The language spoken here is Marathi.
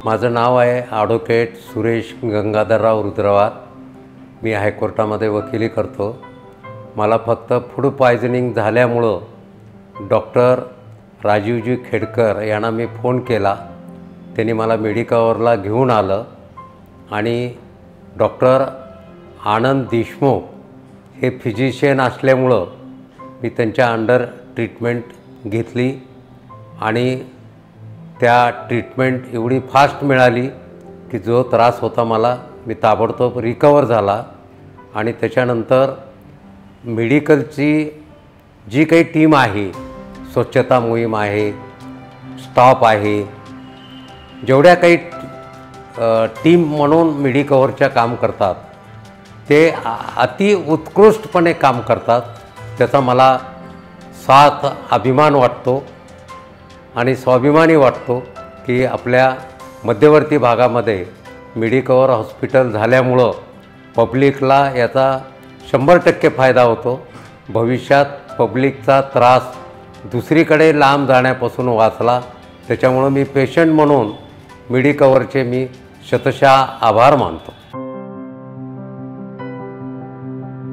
माझं नाव आहे ॲडव्होकेट सुरेश गंगाधरराव रुद्रवार। मी हायकोर्टामध्ये वकिली करतो। मला फक्त फूड पॉयझनिंग झाल्यामुळं डॉक्टर राजीवजी खेडकर यांना मी फोन केला। त्यांनी मला मेडिकवरला घेऊन आलं आणि डॉक्टर आनंद देशमुख हे फिजिशियन असल्यामुळं मी त्यांच्या अंडर ट्रीटमेंट घेतली आणि त्या ट्रीटमेंट एवढी फास्ट मिळाली की जो त्रास होता मला मी ताबडतोब रिकवर झाला। आणि त्याच्यानंतर मेडिकलची जी काही टीम आहे, स्वच्छता मोहीम आहे, स्टाफ आहे, जेवढ्या काही टीम म्हणून मेडिकवरच्या काम करतात ते अति उत्कृष्टपणे काम करतात। त्याचा मला साथ अभिमान वाटतो आणि स्वाभिमानी वाटतो की आपल्या मध्यवर्ती भागामध्ये मेडिकवर हॉस्पिटल झाल्यामुळं पब्लिकला याचा 100% फायदा होतो। भविष्यात पब्लिकचा त्रास दुसरीकडे लांब जाण्यापासून वाचला। त्याच्यामुळं मी पेशंट म्हणून मेडिकवरचे मी शतशः आभार मानतो।